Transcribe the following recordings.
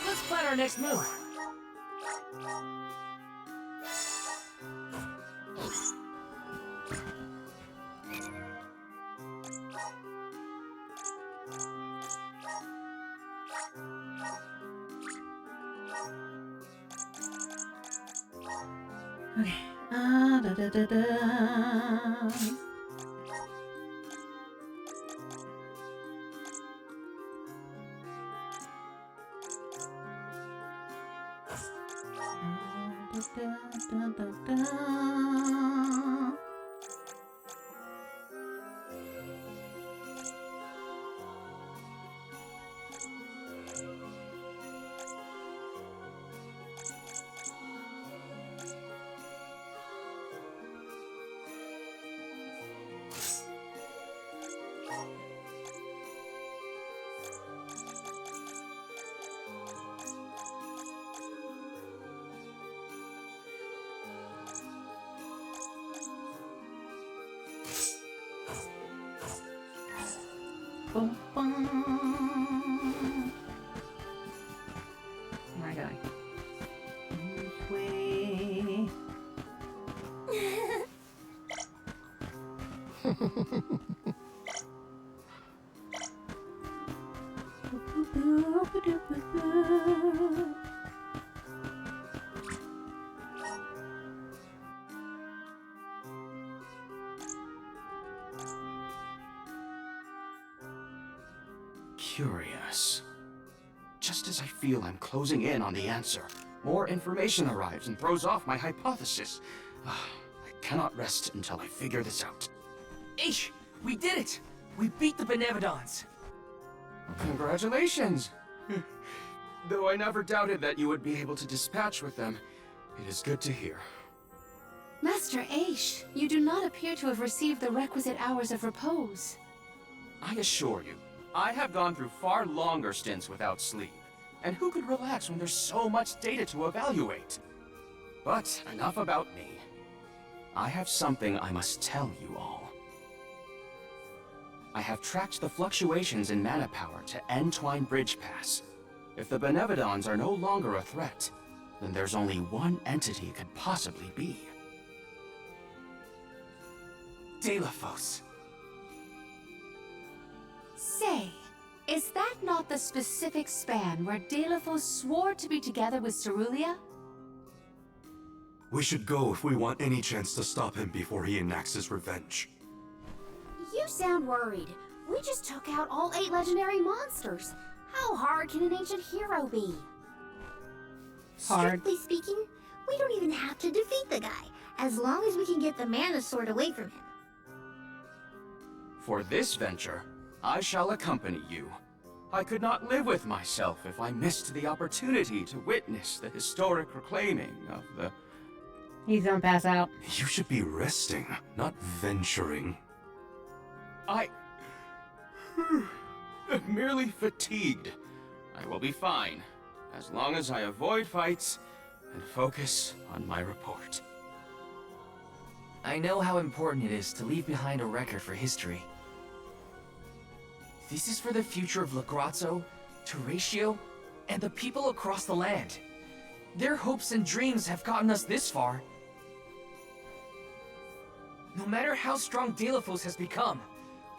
Let's plan our next move. Okay. Da, da, da, da. Da, da, da, da. Bum, bum. Where am I going? This way. Curious. Just as I feel I'm closing in on the answer, more information arrives and throws off my hypothesis. I cannot rest until I figure this out. Aish, we did it! We beat the Benevodons! Congratulations! Though I never doubted that you would be able to dispatch with them, it is good to hear. Master Aish, you do not appear to have received the requisite hours of repose. I assure you, I have gone through far longer stints without sleep. And who could relax when there's so much data to evaluate? But enough about me. I have something I must tell you all. I have tracked the fluctuations in mana power to Entwine Bridge Pass. If the Benevodons are no longer a threat, then there's only one entity it could possibly be. Delphos. Say, is that not the specific span where Delphos swore to be together with Cerulia? We should go if we want any chance to stop him before he enacts his revenge. You sound worried. We just took out all 8 legendary monsters. How hard can an ancient hero be? Hard. Strictly speaking, we don't even have to defeat the guy, as long as we can get the mana sword away from him. For this venture, I shall accompany you. I could not live with myself if I missed the opportunity to witness the historic reclaiming of the... He's gonna pass out. You should be resting, not venturing. I'm merely fatigued. I will be fine, as long as I avoid fights and focus on my report. I know how important it is to leave behind a record for history. This is for the future of Lagrazzo, Teratio, and the people across the land. Their hopes and dreams have gotten us this far. No matter how strong Delphos has become,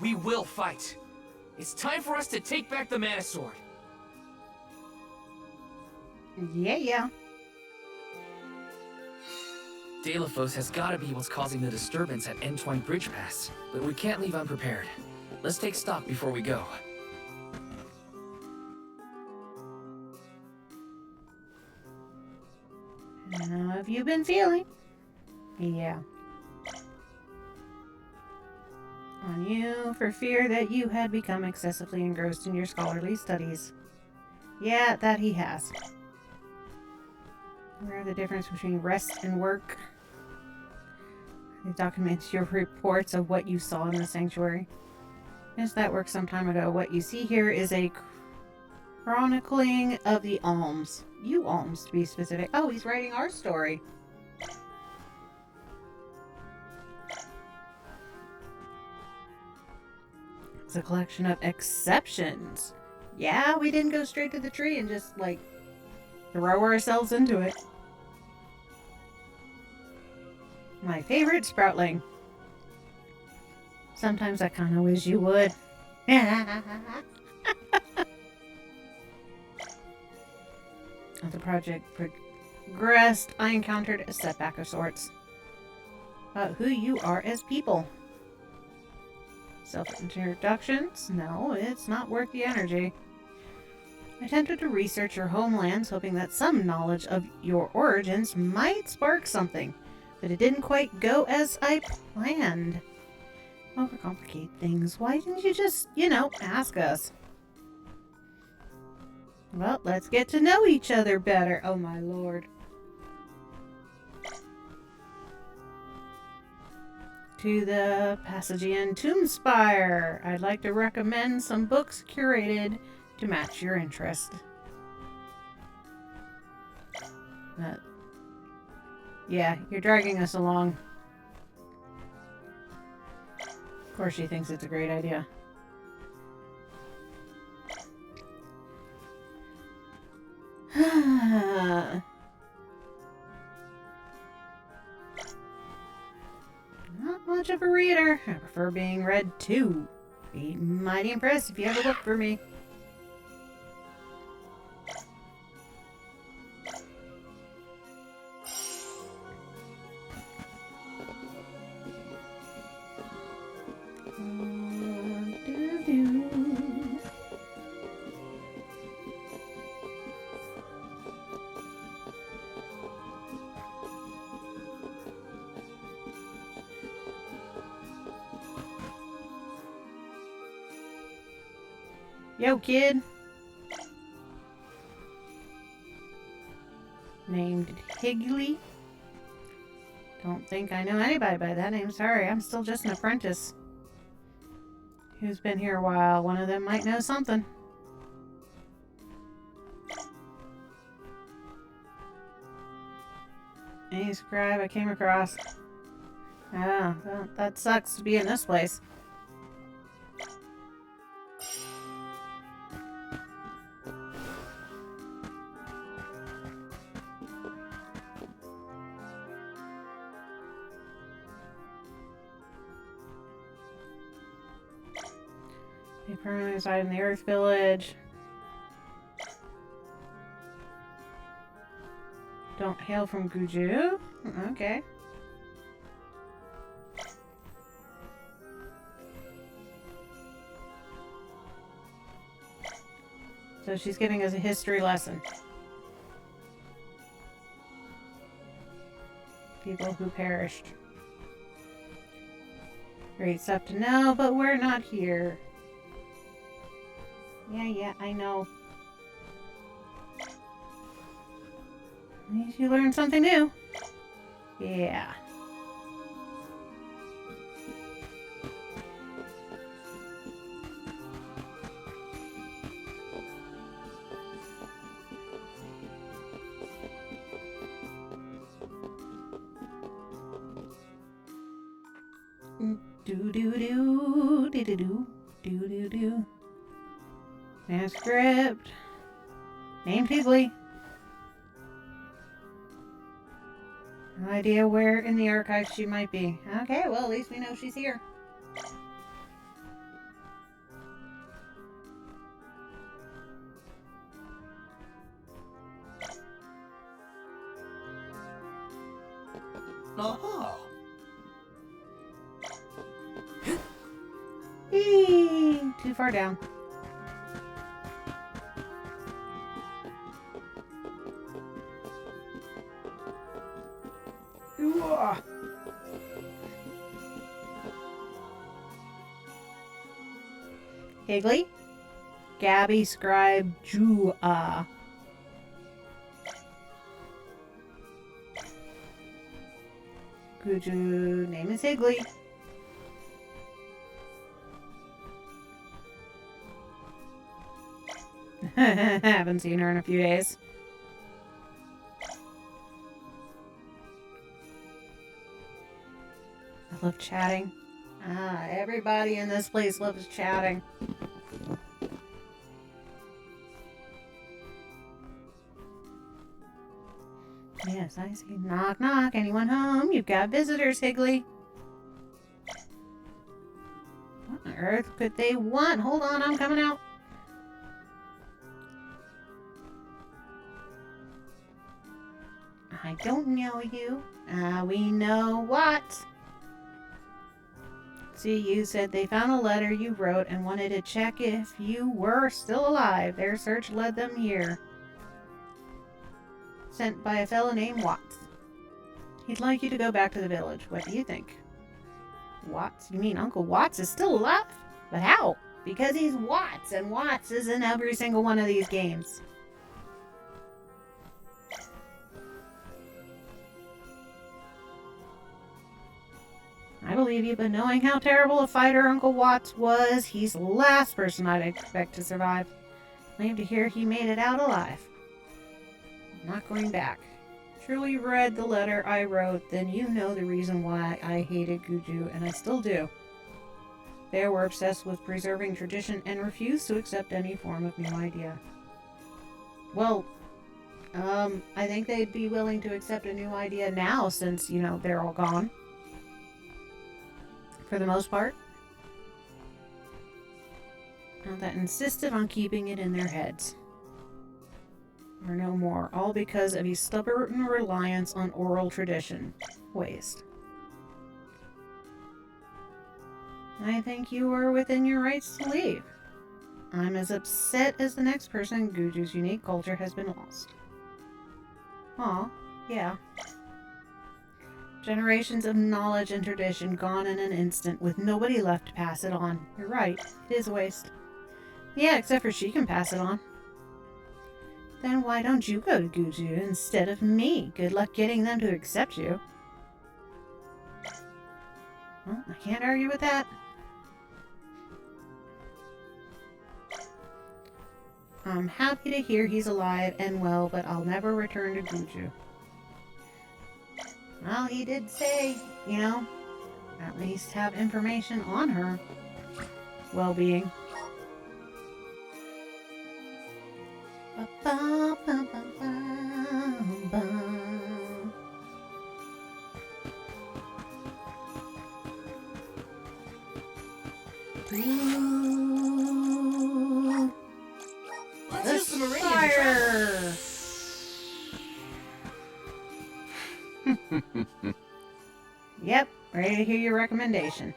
we will fight. It's time for us to take back the Mana Sword. Yeah. Delphos has gotta be what's causing the disturbance at Entwine Bridge Pass, but we can't leave unprepared. Let's take stock before we go. How have you been feeling? Yeah. On you for fear that you had become excessively engrossed in your scholarly studies. Yeah, that he has. Where the difference between rest and work? It documents your reports of what you saw in the sanctuary. Finished that work some time ago. What you see here is a chronicling of the alms. You alms, to be specific. Oh, he's writing our story. It's a collection of exceptions. Yeah, we didn't go straight to the tree and just, like, throw ourselves into it. My favorite sproutling. Sometimes I kind of wish you would. As the project progressed, I encountered a setback of sorts. About who you are as people. Self-introductions? No, it's not worth the energy. I attempted to research your homelands, hoping that some knowledge of your origins might spark something, but it didn't quite go as I planned. Overcomplicate things. Why didn't you just, ask us? Well, let's get to know each other better. Oh my lord. To the Passagian Tombspire. I'd like to recommend some books curated to match your interest. Yeah, you're dragging us along. Of course she thinks it's a great idea. Not much of a reader. I prefer being read too. Be mighty impressed if you have a book for me. Yo, kid. Named Higley. Don't think I know anybody by that name. Sorry, I'm still just an apprentice. Who's been here a while? One of them might know something. Any scribe I came across. Ah, well, that sucks to be in this place. They permanently reside in the Earth Village. Don't hail from Guju? Okay. So she's giving us a history lesson. People who perished. Great stuff to know, but we're not here. Yeah, I know. At least you learned something new. Yeah. Do-do-do. Transcript. Named Higley. No idea where in the archives she might be. Okay, well, at least we know she's here. Oh. Eee, too far down. Higley? Gabby Scribe Jua. Guju name is Higley. Haven't seen her in a few days. I love chatting. Ah, everybody in this place loves chatting. Yes, I see. Knock, knock. Anyone home? You've got visitors, Higgly. What on earth could they want? Hold on, I'm coming out. I don't know you. We know what. See, you said they found a letter you wrote and wanted to check if you were still alive. Their search led them here. Sent by a fellow named Watts. He'd like you to go back to the village. What do you think? Watts? You mean Uncle Watts is still alive? But how? Because he's Watts, and Watts is in every single one of these games. I believe you, but knowing how terrible a fighter Uncle Watts was, he's the last person I'd expect to survive. Lame to hear he made it out alive. I'm not going back. Truly read the letter I wrote, then you know the reason why I hated Guju, and I still do. They were obsessed with preserving tradition and refused to accept any form of new idea. Well, I think they'd be willing to accept a new idea now since, you know, they're all gone. For the most part. And that insisted on keeping it in their heads. Or no more, all because of a stubborn reliance on oral tradition. Waste. I think you are within your rights to leave. I'm as upset as the next person Guju's unique culture has been lost. Aw, yeah. Generations of knowledge and tradition gone in an instant with nobody left to pass it on. You're right, it is a waste. Yeah, except for she can pass it on. Then why don't you go to Guju instead of me? Good luck getting them to accept you. Well, I can't argue with that. I'm happy to hear he's alive and well, but I'll never return to Guju. Well, he did say, you know, at least have information on her well-being. Let's use the meridian to Fire! Yep, ready to hear your recommendation.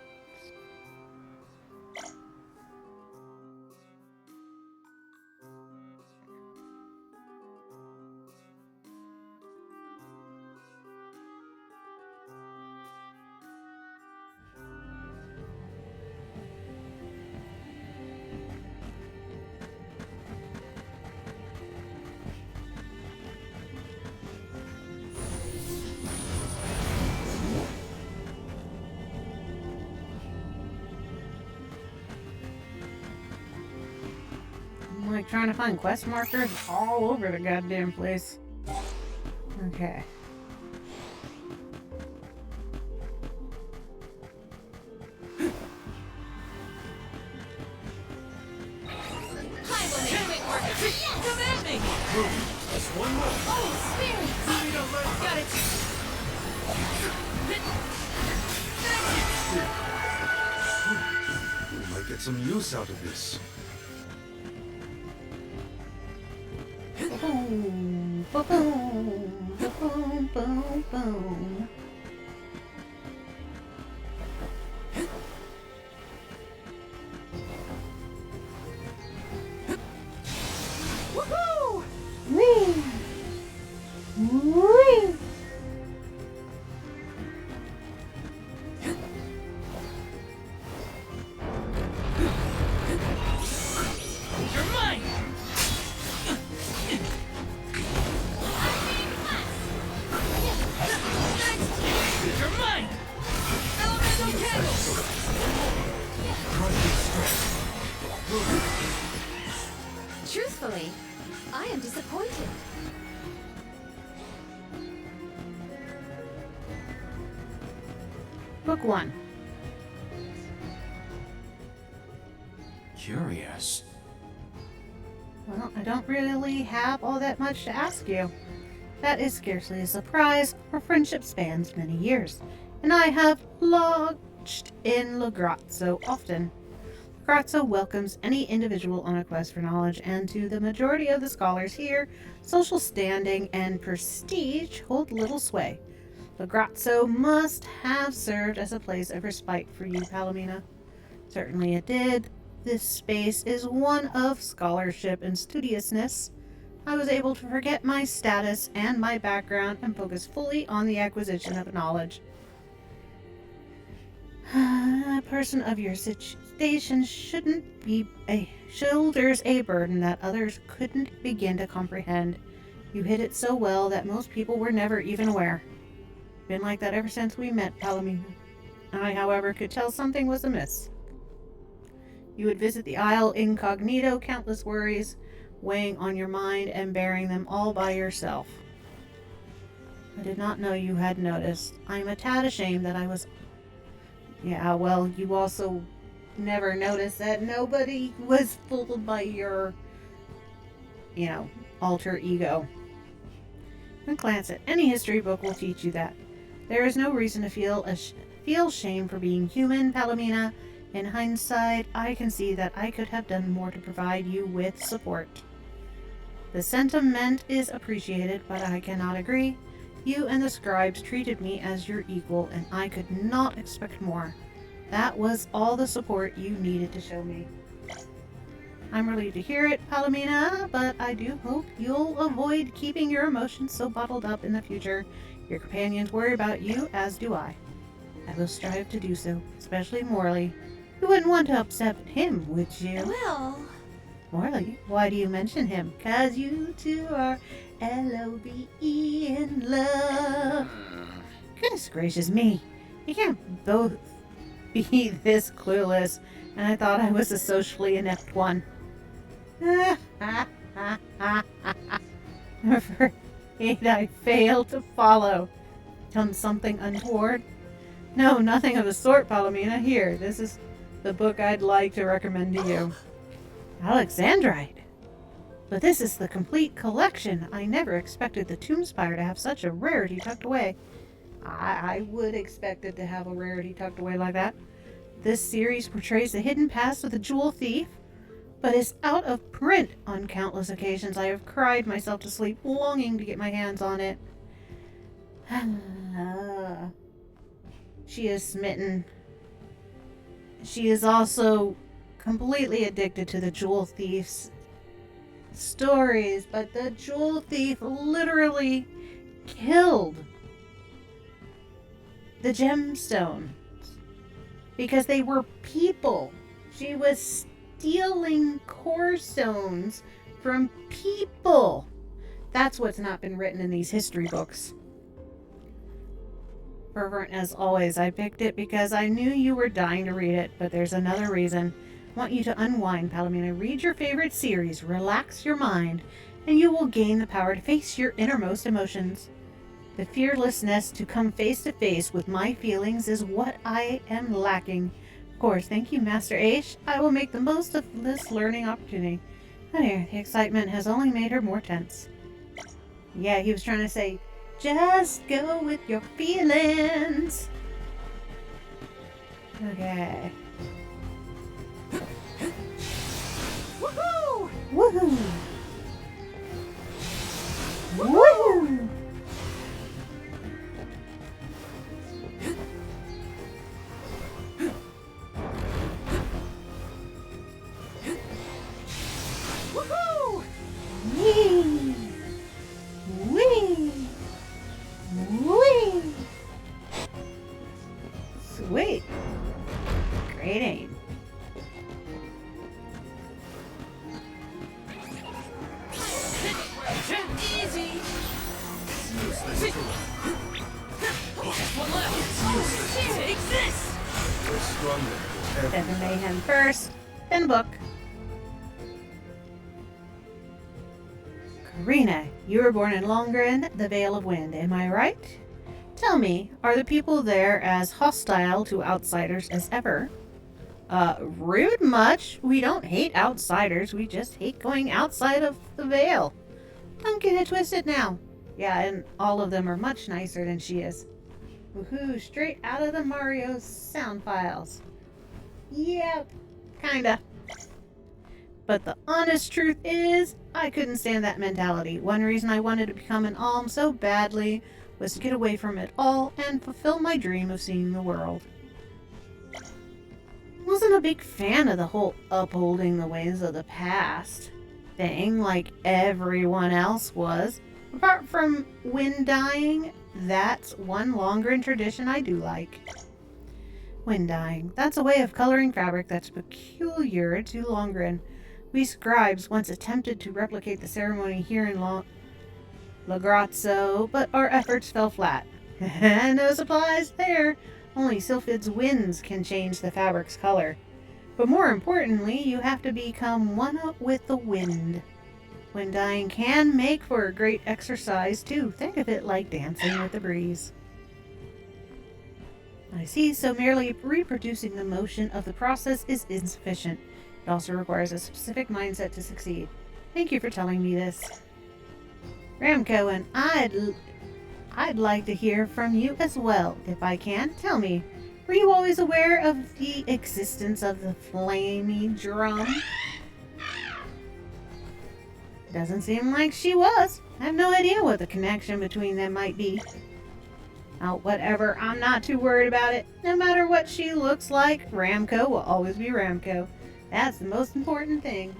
I'm like trying to find quest markers all over the goddamn place. Okay. Just one more. Oh, spirit! Got it! We might get some use out of this. Boom, boom, boom, boom, boom, boom. Woohoo! Whee! Whee! You're mine! You're mine! Elemental candle! Truthfully, I am disappointed. Book 1. Curious. Well, I don't really have all that much to ask you. That is scarcely a surprise. Our friendship spans many years, and I have lodged in Grackster often. Grackster welcomes any individual on a quest for knowledge, and to the majority of the scholars here, social standing and prestige hold little sway. Grackster must have served as a place of respite for you, Palomina. Certainly it did. This space is one of scholarship and studiousness. I was able to forget my status and my background and focus fully on the acquisition of knowledge. A person of your situation shoulders a burden that others couldn't begin to comprehend. You hid it so well that most people were never even aware. Been like that ever since we met, Palomina. I, however, could tell something was amiss. You would visit the Isle incognito, countless worries weighing on your mind and bearing them all by yourself. I did not know you had noticed. I'm a tad ashamed that I was... Yeah, well, you also never noticed that nobody was fooled by your, alter ego. A glance at any history book will teach you that. There is no reason to feel shame for being human, Palomina. In hindsight, I can see that I could have done more to provide you with support. The sentiment is appreciated, but I cannot agree. You and the scribes treated me as your equal, and I could not expect more. That was all the support you needed to show me. I'm relieved to hear it, Palomina, but I do hope you'll avoid keeping your emotions so bottled up in the future. Your companions worry about you, as do I. I will strive to do so, especially Morley. You wouldn't want to upset him, would you? Well... Morley? Why do you mention him? 'Cause you two are L-O-V-E in love. Goodness gracious me. You can't both be this clueless, and I thought I was a socially inept one. I'm afraid I failed to follow. Done something untoward? No, nothing of the sort, Palomina. Here, this is the book I'd like to recommend to you. Alexandrite. But this is the complete collection. I never expected the Tombspire to have such a rarity tucked away. I would expect it to have a rarity tucked away like that. This series portrays the hidden past of the jewel thief, but is out of print on countless occasions. I have cried myself to sleep, longing to get my hands on it. She is smitten. She is also completely addicted to the jewel thief's stories, but the jewel thief literally killed the gemstones because they were people. She was stealing core stones from people. That's what's not been written in these history books. Fervent as always, I picked it because I knew you were dying to read it, but there's another reason. I want you to unwind, Palomina. Read your favorite series, relax your mind, and you will gain the power to face your innermost emotions. The fearlessness to come face to face with my feelings is what I am lacking. Of course, thank you, Master Aish. I will make the most of this learning opportunity. Oh dear, the excitement has only made her more tense. Yeah, he was trying to say, just go with your feelings. Okay. Woohoo! Woohoo! Woohoo! Woohoo! Wee! Wee! Wee! Sweet. Great aim. Easy! Just one left. Take this! We're stronger. Then the mayhem first, then book. Karina, you were born in Longren, the Vale of Wind, am I right? Tell me, are the people there as hostile to outsiders as ever? Rude much. We don't hate outsiders. We just hate going outside of the veil. Don't get it twisted now. Yeah, and all of them are much nicer than she is. Woohoo, straight out of the Mario sound files. Yep, kinda. But the honest truth is, I couldn't stand that mentality. One reason I wanted to become an alm so badly was to get away from it all and fulfill my dream of seeing the world. Wasn't a big fan of the whole upholding the ways of the past thing like everyone else was. Apart from wind dyeing, that's one Longren tradition I do like. Wind dyeing. That's a way of coloring fabric that's peculiar to Longren. We scribes once attempted to replicate the ceremony here in Lagrazzo, but our efforts fell flat. No supplies there. Only Sylphid's winds can change the fabric's color. But more importantly, you have to become one with the wind. Wind dyeing can make for a great exercise too. Think of it like dancing with the breeze. I see, so merely reproducing the motion of the process is insufficient. It also requires a specific mindset to succeed. Thank you for telling me this. Ramco, and I'd like to hear from you as well, if I can. Tell me, were you always aware of the existence of the flamey drum? Doesn't seem like she was. I have no idea what the connection between them might be. Oh, whatever. I'm not too worried about it. No matter what she looks like, Ramco will always be Ramco. That's the most important thing.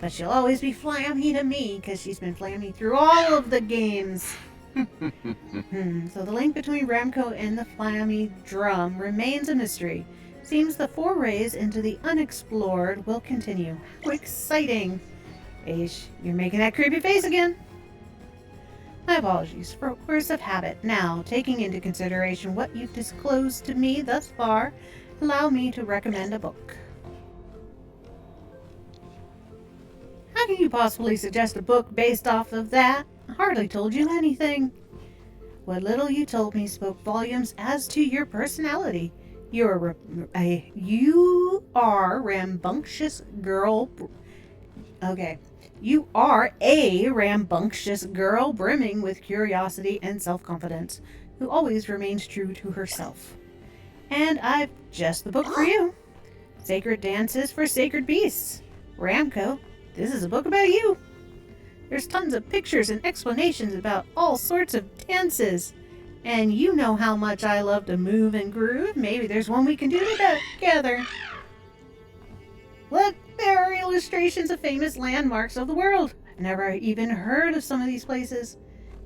But she'll always be Flammy to me, because she's been Flammy through all of the games. So the link between Ramco and the Flammy drum remains a mystery. Seems the forays into the unexplored will continue. How exciting! Aish, you're making that creepy face again. My apologies for course of habit. Now, taking into consideration what you've disclosed to me thus far, allow me to recommend a book. How can you possibly suggest a book based off of that? I hardly told you anything. What little you told me spoke volumes as to your personality. You are rambunctious girl. Okay. You are a rambunctious girl brimming with curiosity and self-confidence, who always remains true to herself. And I've just the book for you. Sacred Dances for Sacred Beasts. Ramco, this is a book about you. There's tons of pictures and explanations about all sorts of dances. And you know how much I love to move and groove. Maybe there's one we can do together. Look, there are illustrations of famous landmarks of the world. I've never even heard of some of these places.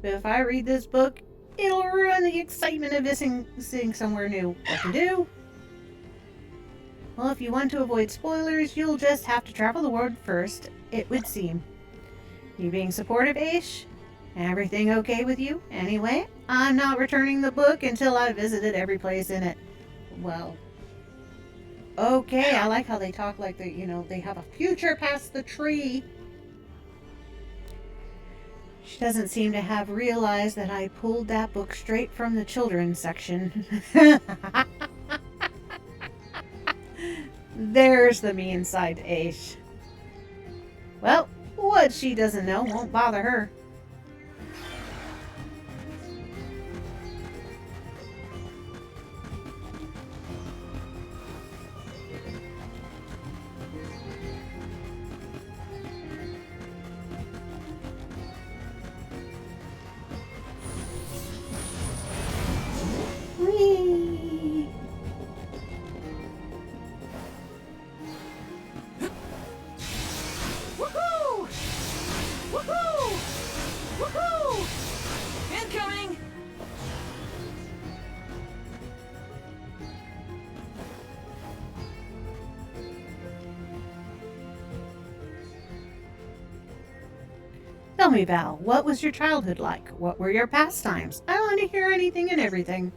But if I read this book, it'll ruin the excitement of visiting somewhere new. What to do? Well, if you want to avoid spoilers, you'll just have to travel the world first, it would seem. You being supportive, Aish? Everything okay with you? Anyway, I'm not returning the book until I've visited every place in it. Well, okay, I like how they talk like they, they have a future past the tree. She doesn't seem to have realized that I pulled that book straight from the children's section. There's the mean side to Aish. Well, what she doesn't know won't bother her. Whee! Woohoo! Woohoo! Woohoo! Incoming! Tell me, Val, what was your childhood like? What were your pastimes? I want to hear anything and everything.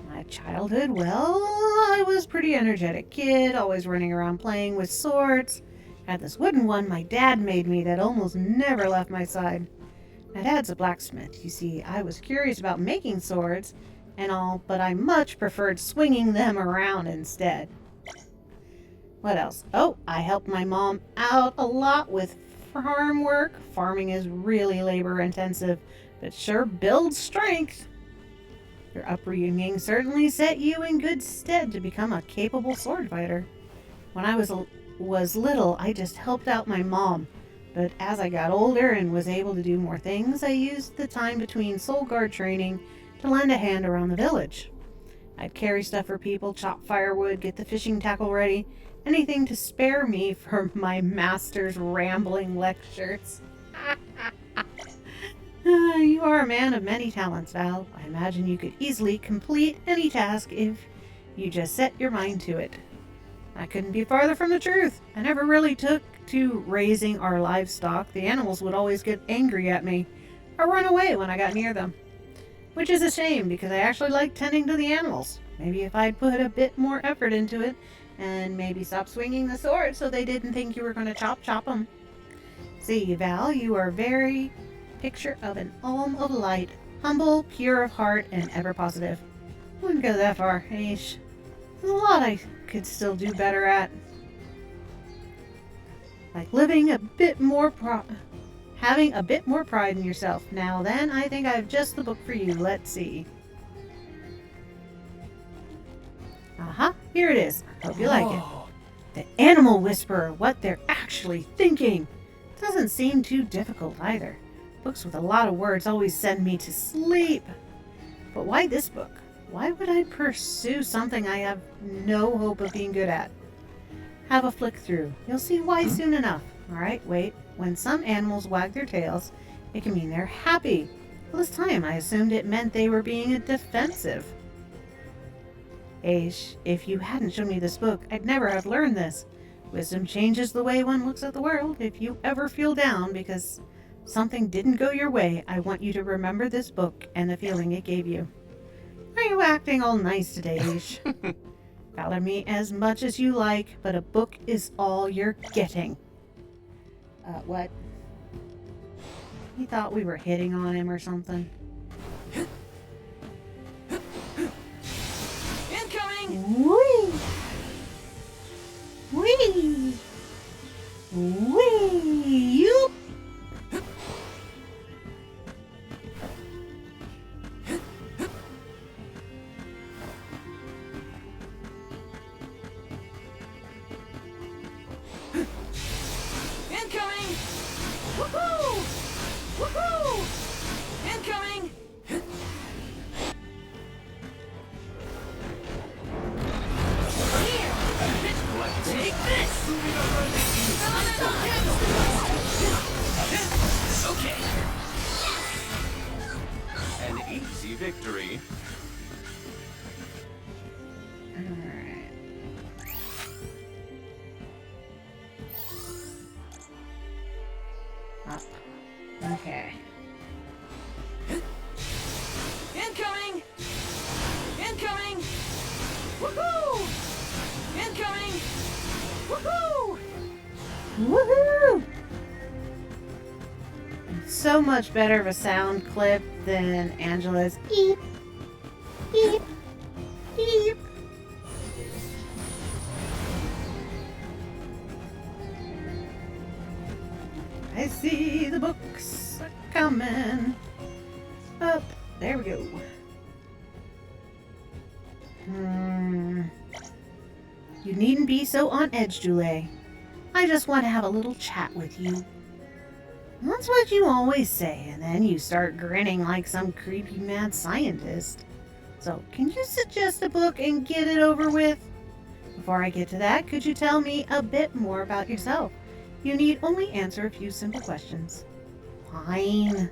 My childhood? Well, I was a pretty energetic kid, always running around playing with swords. Had this wooden one my dad made me that almost never left my side. My dad's a blacksmith. You see, I was curious about making swords and all, but I much preferred swinging them around instead. What else? Oh, I helped my mom out a lot with farm work. Farming is really labor intensive, but sure builds strength. Your upbringing certainly set you in good stead to become a capable sword fighter. When I was little, I just helped out my mom. But as I got older and was able to do more things, I used the time between soul guard training to lend a hand around the village. I'd carry stuff for people, chop firewood, get the fishing tackle ready, anything to spare me from my master's rambling lectures. You are a man of many talents, Val. I imagine you could easily complete any task if you just set your mind to it. I couldn't be farther from the truth. I never really took to raising our livestock. The animals would always get angry at me or run away when I got near them. Which is a shame because I actually like tending to the animals. Maybe if I'd put a bit more effort into it and maybe stop swinging the sword so they didn't think you were going to chop them. See, Val, you are very picture of an alm of light, humble, pure of heart, and ever positive. Wouldn't go that far, Aish. There's a lot I could still do better at. Like living a bit more having a bit more pride in yourself. Now then, I think I have just the book for you. Let's see. Aha, here it is. Hope you like it. The Animal Whisperer, what they're actually thinking. Doesn't seem too difficult either. Books with a lot of words always send me to sleep. But why this book? Why would I pursue something I have no hope of being good at? Have a flick through. You'll see why soon enough. Alright, wait. When some animals wag their tails, it can mean they're happy. All this time, I assumed it meant they were being defensive. Aish, if you hadn't shown me this book, I'd never have learned this. Wisdom changes the way one looks at the world. If you ever feel down because something didn't go your way, I want you to remember this book and the feeling it gave you. Are you acting all nice today, Aish? Bother me as much as you like, but a book is all you're getting. What? He thought we were hitting on him or something. Incoming! Whee! Whee! Whee! Yoop! Incoming! Woohoo! Woohoo! Incoming! Here! Take this! Okay. An easy victory. Alright. Up. Okay. Incoming! Incoming! Woohoo! Incoming! Woohoo! Woohoo! So much better of a sound clip than Angela's eep, eep, eep. I see the books coming up. There we go. You needn't be so on edge, Julie. I just want to have a little chat with you. That's what you always say, and then you start grinning like some creepy mad scientist. So, can you suggest a book and get it over with? Before I get to that, could you tell me a bit more about yourself? You need only answer a few simple questions. Fine.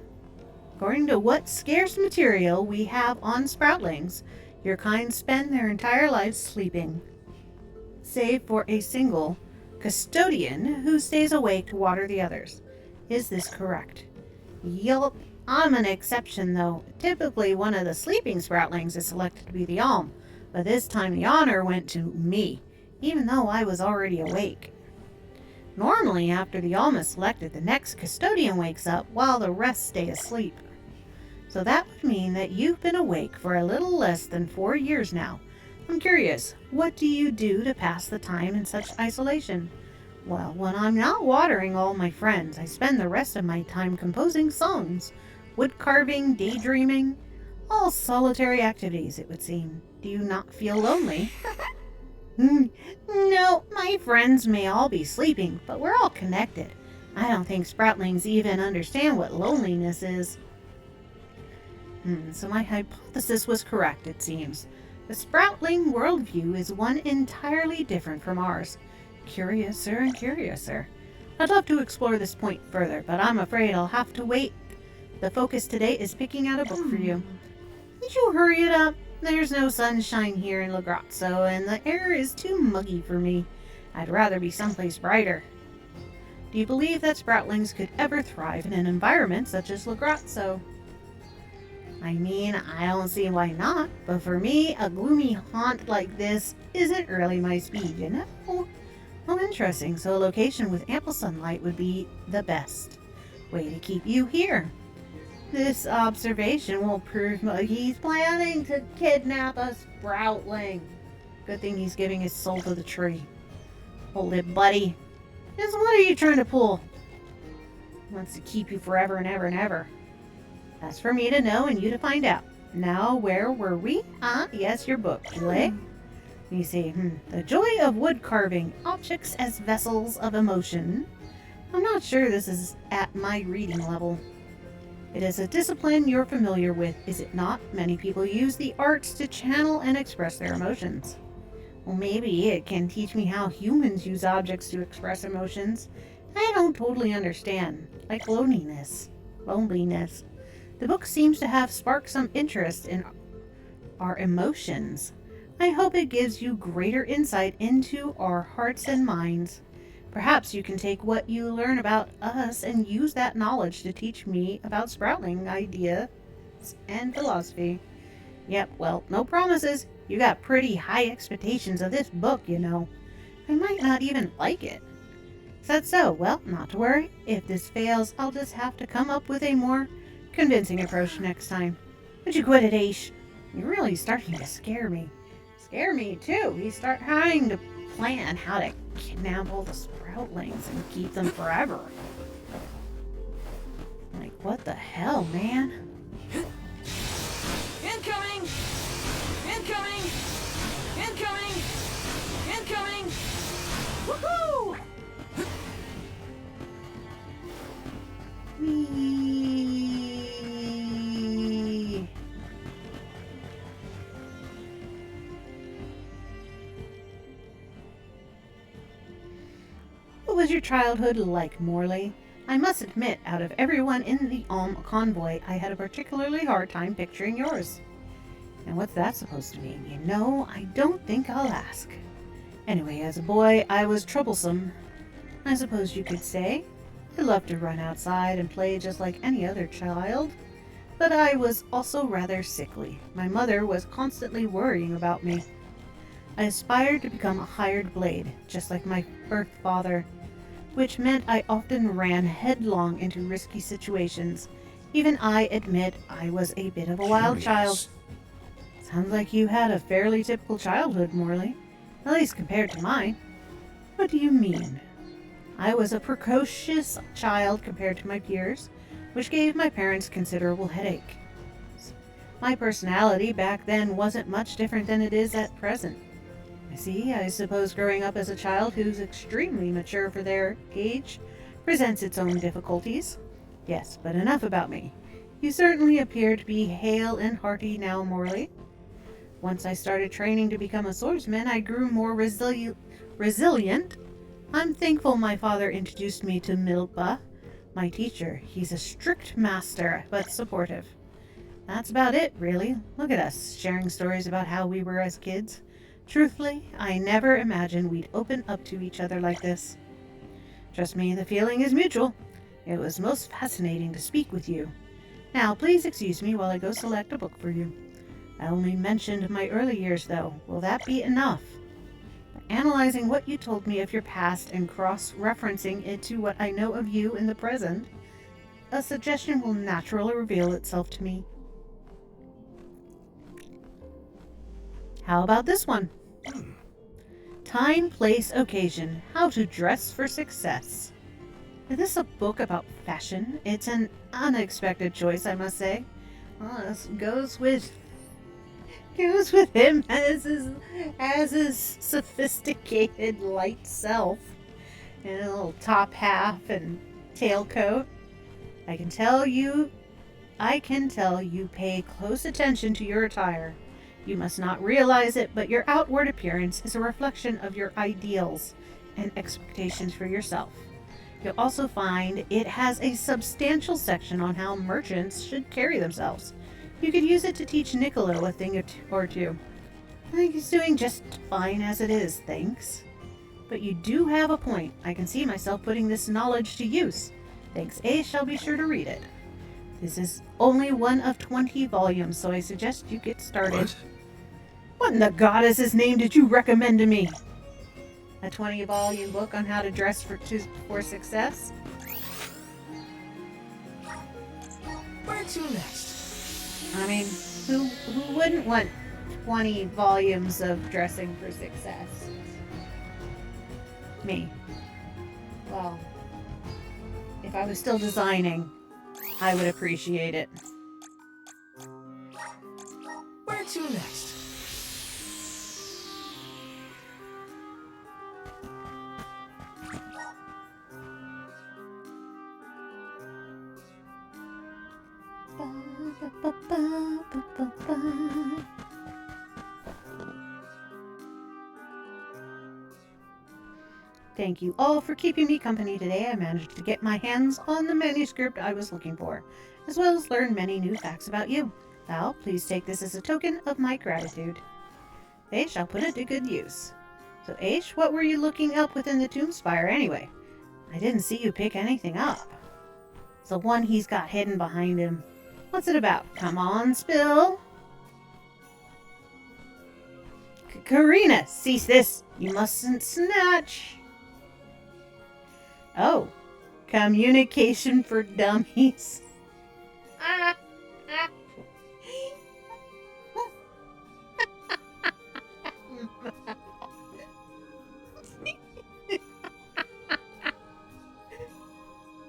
According to what scarce material we have on Sproutlings, your kind spend their entire lives sleeping, save for a single custodian who stays awake to water the others. Is this correct? Yup. I'm an exception, though. Typically, one of the sleeping Sproutlings is selected to be the alm, but this time the honor went to me, even though I was already awake. Normally, after the alm is selected, the next custodian wakes up while the rest stay asleep. So that would mean that you've been awake for a little less than 4 years now. I'm curious, what do you do to pass the time in such isolation? Well, when I'm not watering all my friends, I spend the rest of my time composing songs, wood carving, daydreaming, all solitary activities, it would seem. Do you not feel lonely? No, my friends may all be sleeping, but we're all connected. I don't think Sproutlings even understand what loneliness is. So my hypothesis was correct, it seems. The Sproutling worldview is one entirely different from ours. Curiouser and curiouser. I'd love to explore this point further, but I'm afraid I'll have to wait. The focus today is picking out a book for you. Would you hurry it up? There's no sunshine here in Grackster, and the air is too muggy for me. I'd rather be someplace brighter. Do you believe that Sproutlings could ever thrive in an environment such as Grackster? I mean, I don't see why not, but for me, a gloomy haunt like this isn't really my speed, you know? Oh, interesting. So a location with ample sunlight would be the best way to keep you here. This observation will prove he's planning to kidnap a Sproutling. Good thing he's giving his soul to the tree. Hold it, buddy. Just what are you trying to pull? He wants to keep you forever and ever and ever. That's for me to know and you to find out. Now, where were we? Yes, your book, Julie. You see, the joy of wood carving, objects as vessels of emotion. I'm not sure this is at my reading level. It is a discipline you're familiar with, is it not? Many people use the arts to channel and express their emotions. Well, maybe it can teach me how humans use objects to express emotions. I don't totally understand, like loneliness. The book seems to have sparked some interest in our emotions. I hope it gives you greater insight into our hearts and minds. Perhaps you can take what you learn about us and use that knowledge to teach me about Sproutling ideas and philosophy. Yep, well, no promises. You got pretty high expectations of this book, you know. I might not even like it. Is that so? Well, not to worry. If this fails, I'll just have to come up with a more convincing approach next time. Would you quit it, Aish? You're really starting to scare me. Scare me, too. You start trying to plan how to kidnap all the Sproutlings and keep them forever. Like, what the hell, man? Incoming! Incoming! Incoming! Incoming! Woohoo! Whee! What was your childhood like, Morley? I must admit, out of everyone in the convoy, I had a particularly hard time picturing yours. And what's that supposed to mean? You know, I don't think I'll ask. Anyway, as a boy, I was troublesome, I suppose you could say. I loved to run outside and play just like any other child, but I was also rather sickly. My mother was constantly worrying about me. I aspired to become a hired blade, just like my birth father, which meant I often ran headlong into risky situations. Even I admit I was a bit of a wild child. Sounds like you had a fairly typical childhood, Morley. At least compared to mine. What do you mean? I was a precocious child compared to my peers, which gave my parents considerable headache. My personality back then wasn't much different than it is at present. I suppose growing up as a child who's extremely mature for their age presents its own difficulties. Yes, but enough about me. You certainly appear to be hale and hearty now, Morley. Once I started training to become a swordsman, I grew more resilient. I'm thankful my father introduced me to Milpa, my teacher. He's a strict master, but supportive. That's about it, really. Look at us, sharing stories about how we were as kids. Truthfully, I never imagined we'd open up to each other like this. Trust me, the feeling is mutual. It was most fascinating to speak with you. Now, please excuse me while I go select a book for you. I only mentioned my early years, though. Will that be enough? Analyzing what you told me of your past and cross-referencing it to what I know of you in the present, a suggestion will naturally reveal itself to me. How about this one? Time, Place, Occasion. How to Dress for Success. Is this a book about fashion? It's an unexpected choice, I must say. Well, this goes with him as his sophisticated light self. And a little top half and tailcoat. I can tell you pay close attention to your attire. You must not realize it, but your outward appearance is a reflection of your ideals and expectations for yourself. You'll also find it has a substantial section on how merchants should carry themselves. You could use it to teach Niccolo a thing or two. I think he's doing just fine as it is, thanks. But you do have a point. I can see myself putting this knowledge to use. Thanks, A. Shall be sure to read it. This is only one of 20 volumes, so I suggest you get started. What in the goddess's name did you recommend to me? A 20-volume book on how to dress for success? Where to next? I mean, who wouldn't want 20 volumes of dressing for success? Me. Well, if I was still designing, I would appreciate it. Where to next? Thank you all for keeping me company today. I managed to get my hands on the manuscript I was looking for, as well as learn many new facts about you. Val, please take this as a token of my gratitude. Aish, I'll put it to good use. So Aish, what were you looking up within the tomb spire anyway? I didn't see you pick anything up. It's the one he's got hidden behind him. What's it about? Come on, spill. Karina, cease this. You mustn't snatch. Oh, communication for dummies.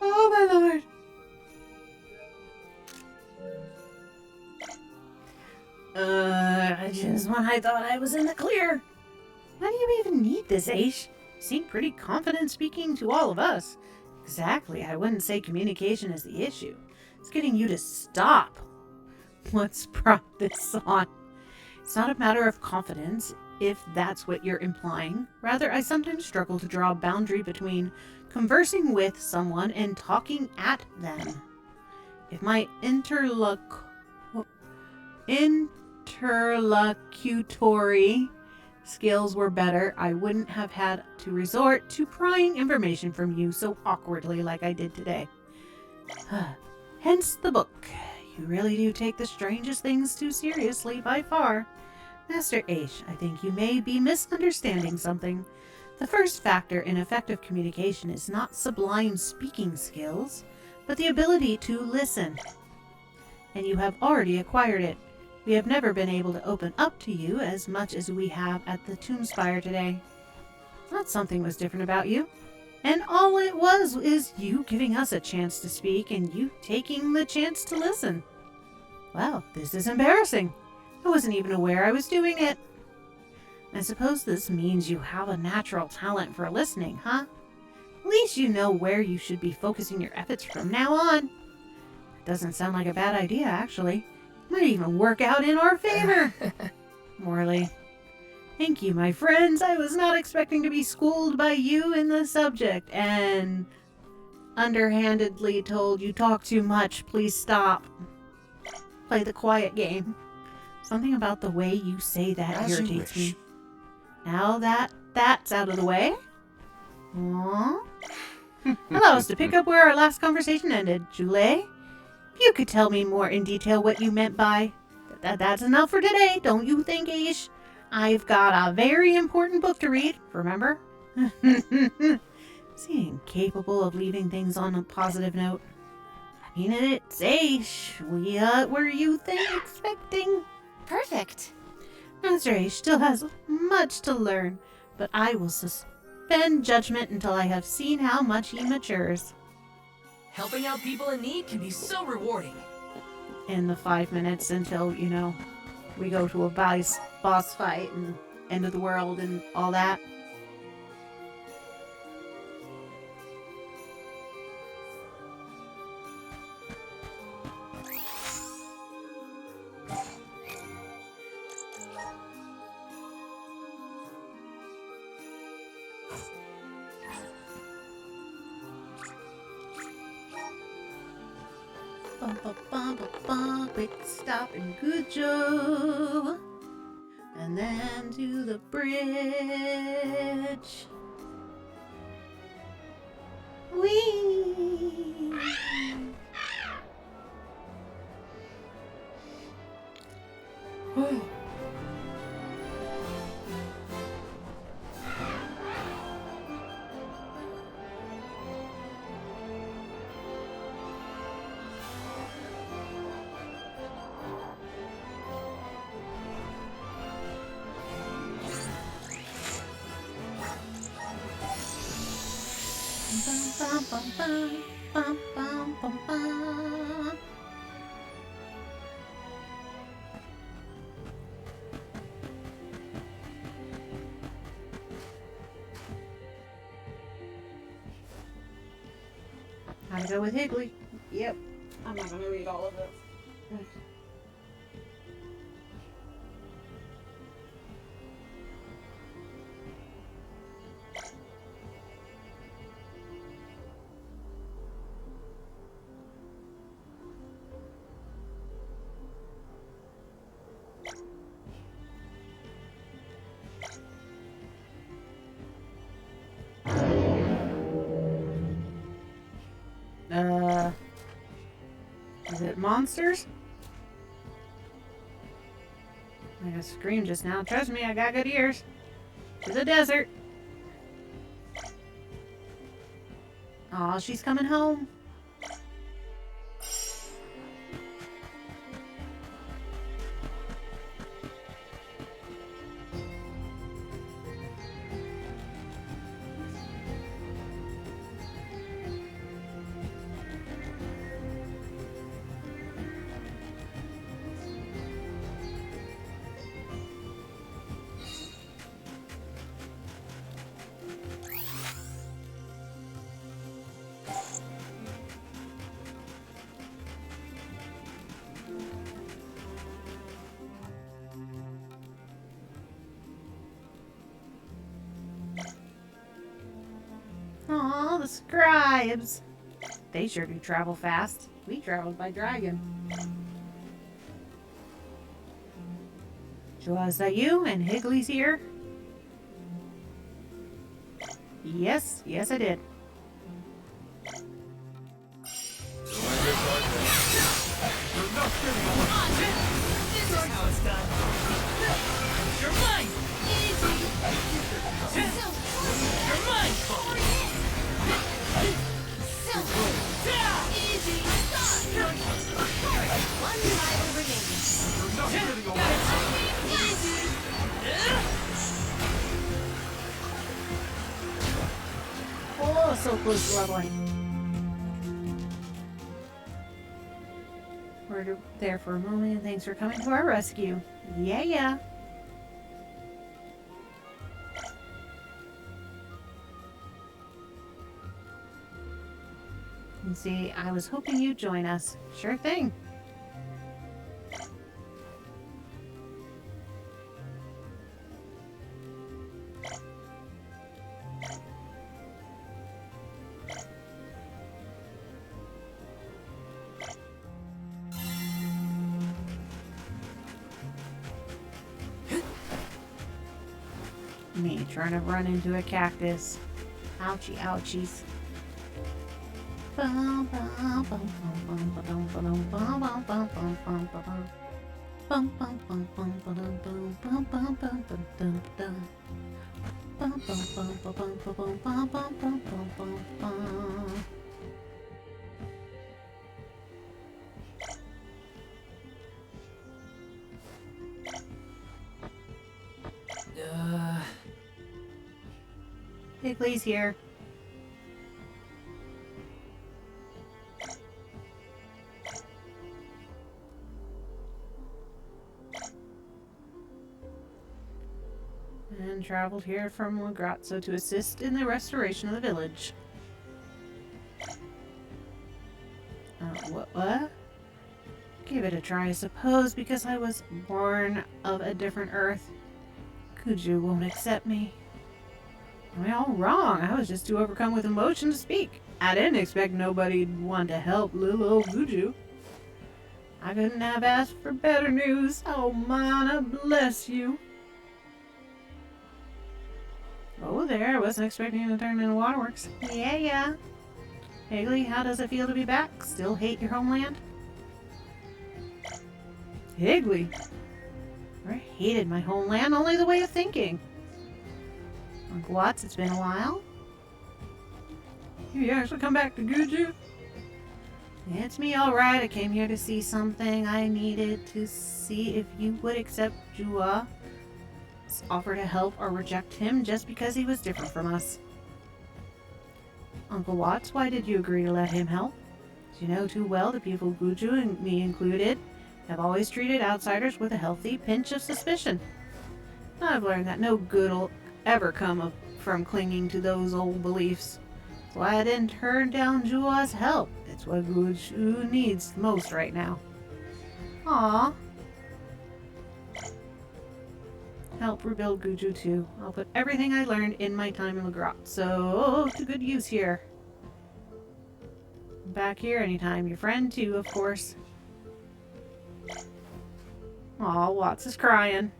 Oh my lord. Just when I thought I was in the clear. Why do you even need this, Aish? You seem pretty confident speaking to all of us. Exactly, I wouldn't say communication is the issue. It's getting you to stop. What's brought this on? It's not a matter of confidence, if that's what you're implying. Rather, I sometimes struggle to draw a boundary between conversing with someone and talking at them. If my interlocutory skills were better, I wouldn't have had to resort to prying information from you so awkwardly like I did today. Hence the book. You really do take the strangest things too seriously by far. Master Aish, I think you may be misunderstanding something. The first factor in effective communication is not sublime speaking skills, but the ability to listen. And you have already acquired it. We have never been able to open up to you as much as we have at the tomb spire today. Thought something was different about you. And all it was is you giving us a chance to speak and you taking the chance to listen. Well, this is embarrassing. I wasn't even aware I was doing it. I suppose this means you have a natural talent for listening, huh? At least you know where you should be focusing your efforts from now on. It doesn't sound like a bad idea, actually. Might even work out in our favor. Morley. Thank you, my friends. I was not expecting to be schooled by you in the subject and underhandedly told you talk too much. Please stop. Play the quiet game. Something about the way you say that irritates me. Now that that's out of the way. Aww. Allow us to pick up where our last conversation ended. Julie? You could tell me more in detail what you meant by... That's enough for today, don't you think, Aish? I've got a very important book to read, remember? Is he incapable of leaving things on a positive note? I mean, it's Aish. Were you expecting? Perfect. That's right, he still has much to learn, but I will suspend judgment until I have seen how much he matures. Helping out people in need can be so rewarding. In the 5 minutes until, you know, we go to a boss fight and end of the world and all that. Bum, bum, bum, bum, bum. Quick stop and good Joe. And then to the bridge. Whee! Bum, bum, bum, bum, bum, bum, bum. How to go with Higley? Yep. I'm not gonna read all of this. Is it monsters? I just screamed just now. Trust me, I got good ears. To the desert. Aw, she's coming home. Aw, the scribes. They sure do travel fast. We traveled by dragon. So is that you and Higley's here? Yes, yes I did. Oh, so close to leveling. We're there for a moment, and thanks for coming to our rescue. Yeah. And see, I was hoping you'd join us. Sure thing. Me trying to run into a cactus. Ouchie, ouchies. Higley's here. And traveled here from Grackster to assist in the restoration of the village. What? Give it a try, I suppose, because I was born of a different earth. Guju won't accept me. Am I all wrong? I was just too overcome with emotion to speak. I didn't expect nobody'd want to help little old Guju. I couldn't have asked for better news. Oh, Mana, bless you. Oh, there. I wasn't expecting to turn into waterworks. Yeah. Higley, how does it feel to be back? Still hate your homeland? Higley? I hated my homeland, only the way of thinking. Uncle Watts, it's been a while. You actually come back to Guju? It's me, alright. I came here to see something. I needed to see if you would accept Jua. Offer to help or reject him just because he was different from us. Uncle Watts, why did you agree to let him help? You know too well the people of Guju, and me included, have always treated outsiders with a healthy pinch of suspicion. I've learned that no good will ever come from clinging to those old beliefs. That's why I didn't turn down Jua's help. It's what Guju needs most right now. Aww. Help rebuild Guju too. I'll put everything I learned in my time in the grot, so to good use here. Back here anytime. Your friend too, of course. Aw, Watts is crying.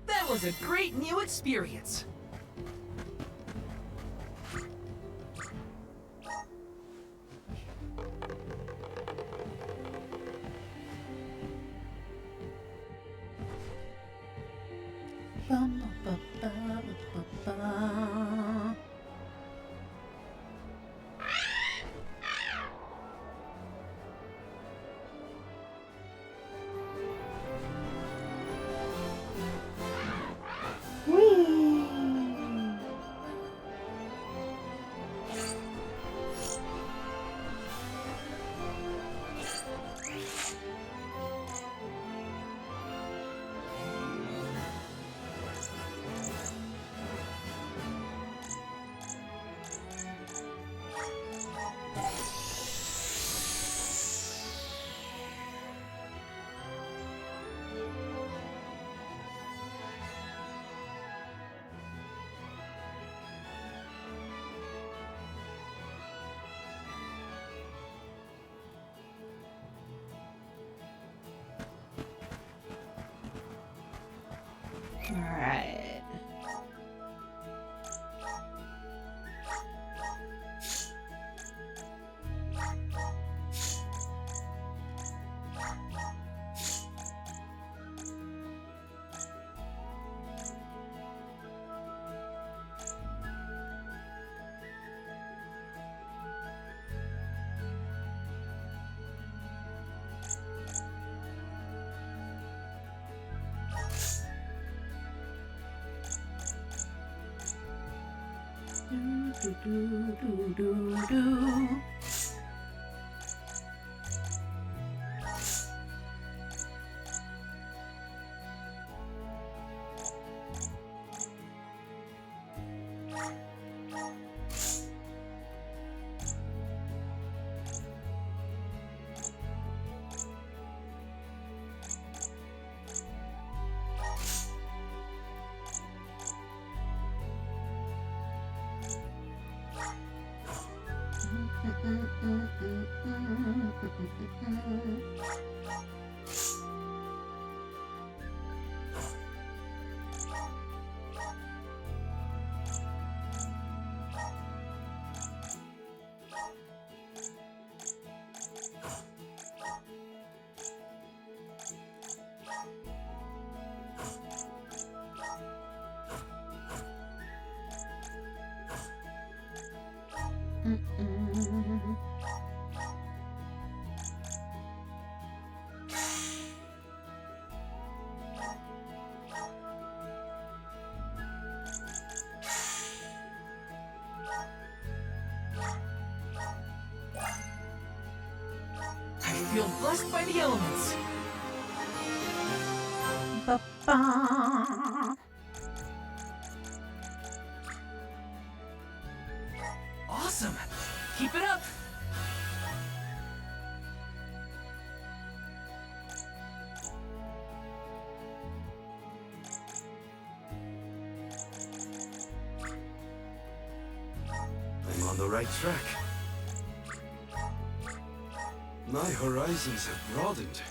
That was a great new experience. Alright. Do. feel blessed by the elements. Ba-ba. Awesome! Keep it up! I'm on the right track. My horizons have broadened.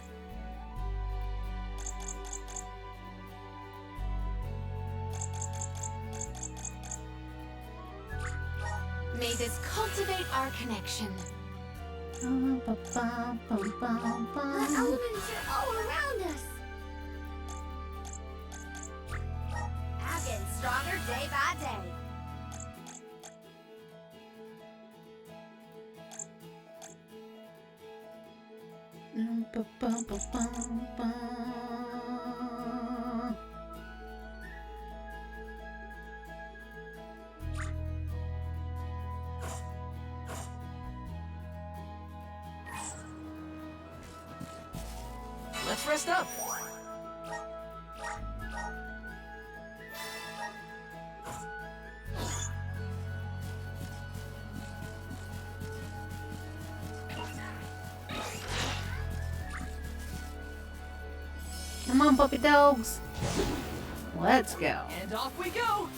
May this cultivate our connection. Ba-ba-ba-ba-ba. The elements are all around us. I'm getting stronger day by day. Ba-ba-ba-ba-ba. Let's rest up! Come on, puppy dogs. Let's go. And off we go!